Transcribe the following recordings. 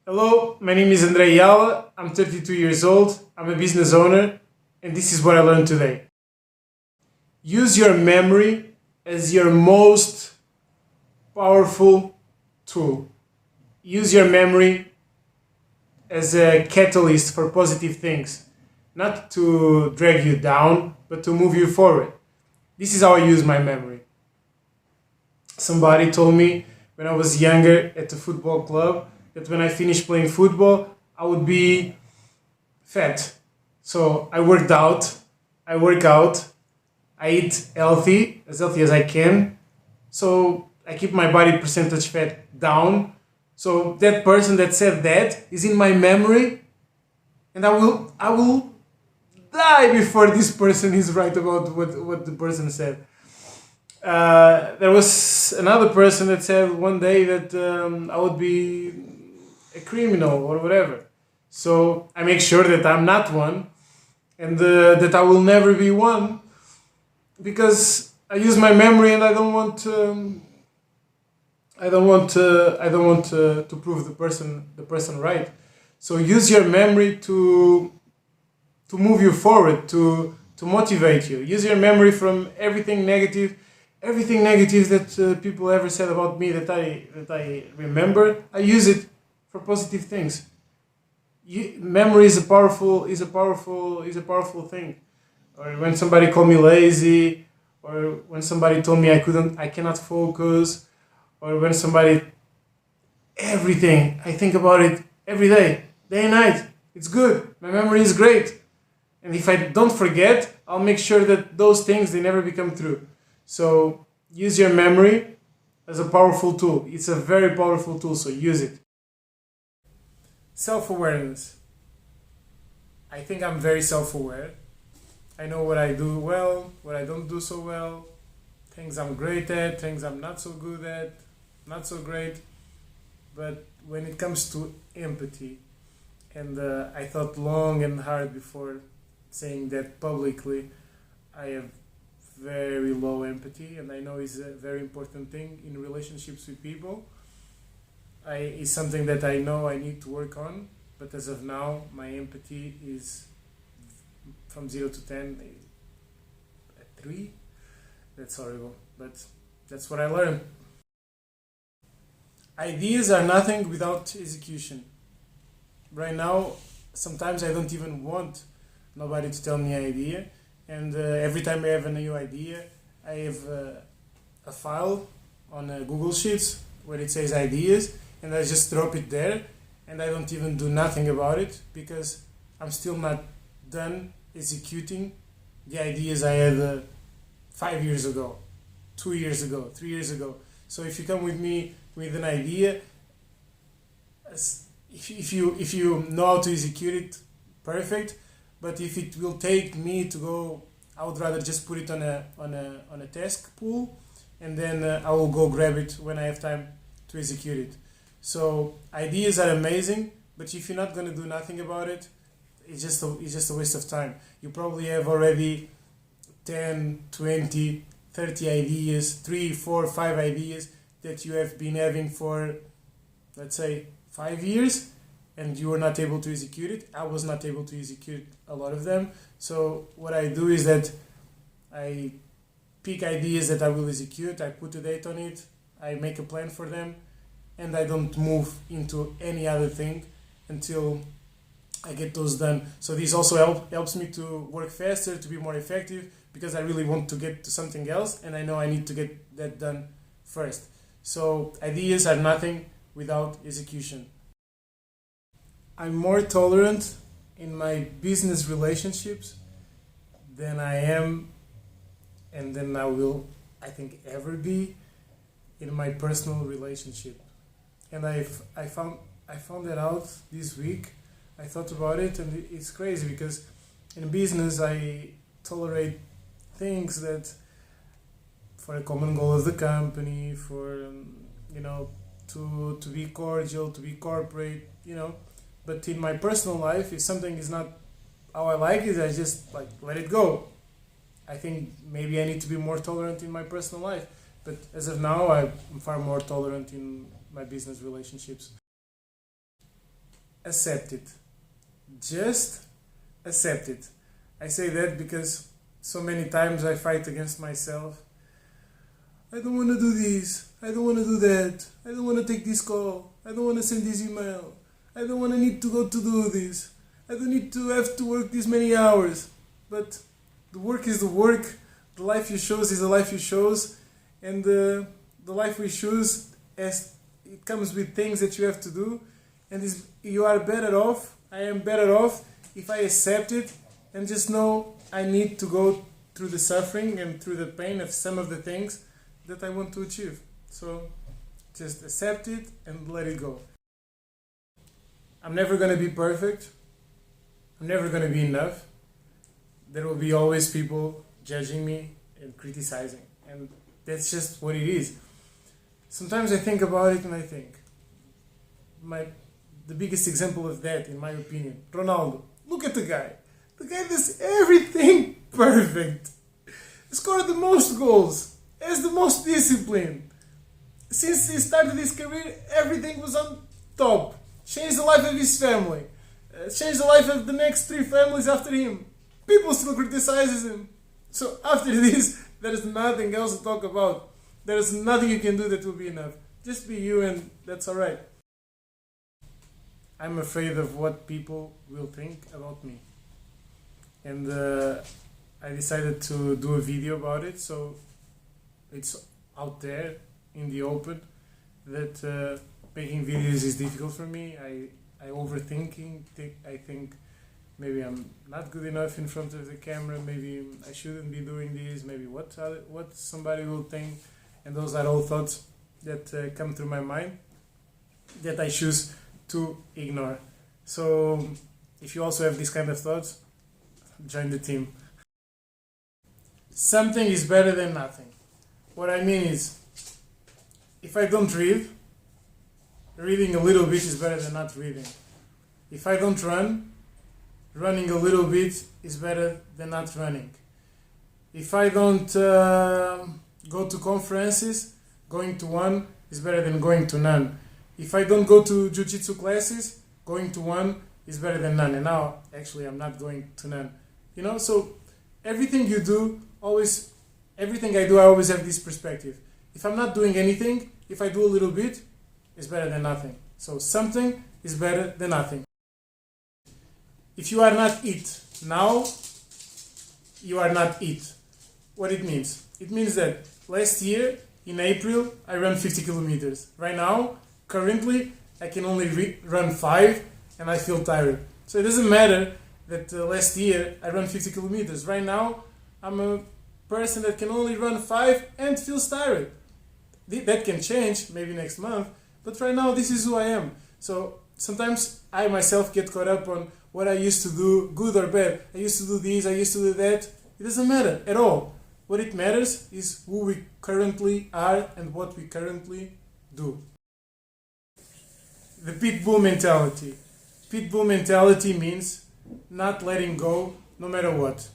Hello, my name is André Yala. I'm 32 years old. I'm a business owner, and this is what I learned today. Use your memory as your most powerful tool. Use your memory as a catalyst for positive things, not to drag you down, but to move you forward. This is how I use my memory. Somebody told me when I was younger at the football club that when I finished playing football, I would be fat. So I worked out, I work out, I eat healthy as I can. So I keep my body percentage fat down. So that person that said that is in my memory, and I will die before this person is right about what the person said. There was another person that said one day that I would be a criminal or whatever. So I make sure that I'm not one, and that I will never be one, because I use my memory, and I don't want to prove the person right. So use your memory to move you forward, to motivate you. Use your memory from everything negative that people ever said about me that I remember. I use it for positive things. Memory is a powerful thing. Or when somebody called me lazy, or when somebody told me I cannot focus, or when somebody, everything, I think about it every day and night. It's good. My memory is great. And if I don't forget, I'll make sure that those things, they never become true. So use your memory as a powerful tool. It's a very powerful tool, so use it. Self-awareness. I think I'm very self-aware. I know what I do well, what I don't do so well, things I'm great at, things I'm not so good at, not so great. But when it comes to empathy, and I thought long and hard before saying that publicly, I have very low empathy, and I know it's a very important thing in relationships with people. It's something that I know I need to work on, but as of now, my empathy is from 0 to 10 at 3. That's horrible, but that's what I learned. Ideas are nothing without execution. Right now, sometimes I don't even want nobody to tell me an idea, and every time I have a new idea, I have a file on Google Sheets where it says ideas, and I just drop it there, and I don't even do nothing about it, because I'm still not done executing the ideas I had 5 years ago, 2 years ago, 3 years ago. So if you come with me with an idea, if you know how to execute it, perfect. But if it will take me to go, I would rather just put it on a task pool, and then I will go grab it when I have time to execute it. So ideas are amazing, but if you're not gonna do nothing about it, it's just a waste of time. You probably have already 10, 20, 30 ideas, 3, 4, 5 ideas that you have been having for, let's say, 5 years, and you were not able to execute it. I was not able to execute a lot of them. So what I do is that I pick ideas that I will execute, I put a date on it, I make a plan for them, and I don't move into any other thing until I get those done. So this also helps me to work faster, to be more effective, because I really want to get to something else, and I know I need to get that done first. So ideas are nothing without execution. I'm more tolerant in my business relationships than I am, and than I will, I think, ever be in my personal relationship. And I found that out this week. I thought about it, and it's crazy, because in business I tolerate things that, for a common goal of the company, for to be cordial, to be corporate. But in my personal life, if something is not how I like it, I just let it go. I think maybe I need to be more tolerant in my personal life, but as of now, I'm far more tolerant in my business relationships. accept it. Just accept it. I say that because so many times I fight against myself. I don't want to do this. I don't want to do that. I don't want to take this call. I don't want to send this email. I don't want to need to go to do this. I don't need to have to work this many hours. But the work is the work. The life you choose is the life you chose. And the life we choose, as it comes with things that you have to do. And you are better off. I am better off if I accept it and just know I need to go through the suffering and through the pain of some of the things that I want to achieve. So just accept it and let it go. I'm never going to be perfect. I'm never going to be enough. There will be always people judging me and criticizing. And that's just what it is. Sometimes I think about it and I think, the biggest example of that, in my opinion, Ronaldo. Look at the guy. The guy does everything perfect. Scored the most goals. Has the most discipline. Since he started his career, everything was on top. Changed the life of his family. Changed the life of the next 3 families after him. People still criticize him. So after this, there is nothing else to talk about. There is nothing you can do that will be enough. Just be you and that's alright. I'm afraid of what people will think about me. And I decided to do a video about it, so it's out there in the open that making videos is difficult for me. I overthinking. I think maybe I'm not good enough in front of the camera. Maybe I shouldn't be doing this. Maybe what somebody will think. And those are all thoughts that come through my mind that I choose to ignore. So if you also have this kind of thoughts, join the team. Something is better than nothing. What I mean is, if I don't read, reading a little bit is better than not reading. If I don't run, running a little bit is better than not running. If I don't go to conferences, going to one is better than going to none. If I don't go to jiu-jitsu classes, going to one is better than none. And now, actually, I'm not going to none. You know, so everything you do, everything I do, I always have this perspective. If I'm not doing anything, if I do a little bit, it's better than nothing. So something is better than nothing. If you are not it now, you are not it. What it means? It means that last year, in April, I ran 50 kilometers. Right now, currently, I can only run 5 and I feel tired. So it doesn't matter that last year I ran 50 kilometers. Right now, I'm a person that can only run 5 and feels tired. That can change maybe next month, but right now this is who I am. So sometimes I myself get caught up on what I used to do, good or bad. I used to do this, I used to do that. It doesn't matter at all. What it matters is who we currently are and what we currently do. The pitbull mentality. Pitbull mentality means not letting go no matter what.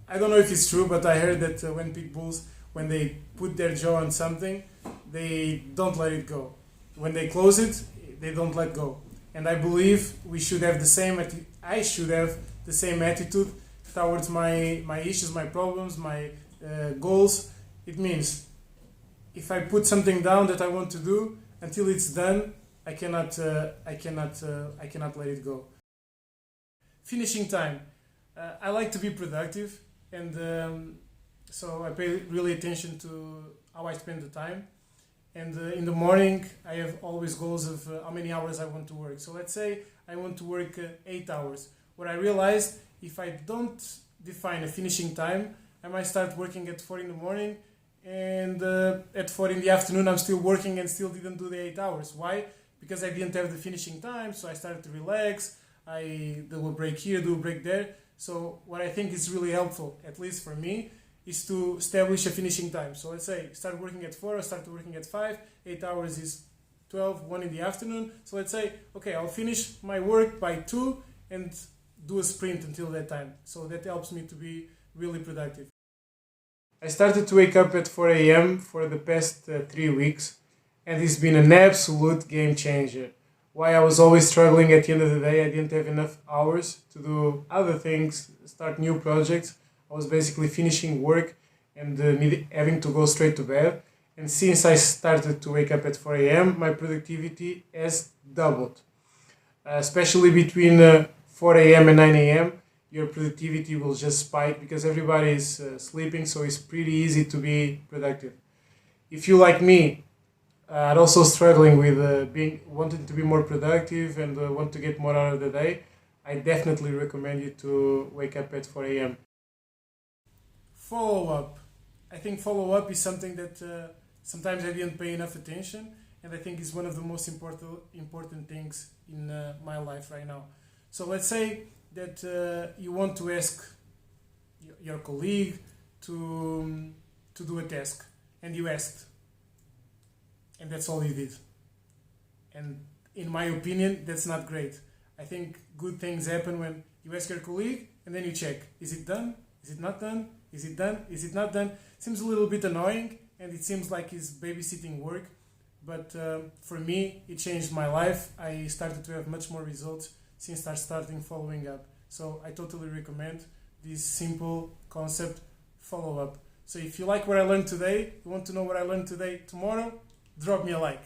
I don't know if it's true, but I heard that when pit bulls, when they put their jaw on something, they don't let it go. When they close it, they don't let go. And I believe we should have the same. I should have the same attitude towards my issues, my problems, my goals. It means if I put something down that I want to do, until it's done, I cannot let it go. Finishing time. I like to be productive, and so I pay really attention to how I spend the time. And in the morning, I have always goals of how many hours I want to work. So let's say I want to work 8 hours. What I realized, if I don't define a finishing time, I might start working at 4 in the morning, and at 4 in the afternoon, I'm still working and still didn't do the 8 hours. Why? Because I didn't have the finishing time, so I started to relax. I do a break here, do a break there. So what I think is really helpful, at least for me, is to establish a finishing time. So let's say start working at 4, I start working at 5, 8 hours is 12, 1 in the afternoon. So let's say, okay, I'll finish my work by 2 and do a sprint until that time. So that helps me to be really productive. I started to wake up at 4 a.m. for the past 3 weeks, and it's been an absolute game changer. why I was always struggling at the end of the day. I didn't have enough hours to do other things, start new projects. I was basically finishing work and having to go straight to bed. And since I started to wake up at 4 a.m., my productivity has doubled. Especially between 4 a.m. and 9 a.m., your productivity will just spike because everybody is sleeping, so it's pretty easy to be productive. If you like me, are also struggling with being wanting to be more productive and want to get more out of the day, I definitely recommend you to wake up at 4 a.m. Follow up. I think follow up is something that sometimes I didn't pay enough attention, and I think is one of the most important things in my life right now. So let's say that you want to ask your colleague to do a task, and you asked, and that's all you did. And in my opinion, that's not great. I think good things happen when you ask your colleague and then you check: is it done? Is it not done? Is it done? Is it not done? Seems a little bit annoying, and it seems like it's babysitting work. But for me, it changed my life. I started to have much more results since I starting following up. So I totally recommend this simple concept, follow up. So if you like what I learned today, you want to know what I learned today tomorrow, drop me a like.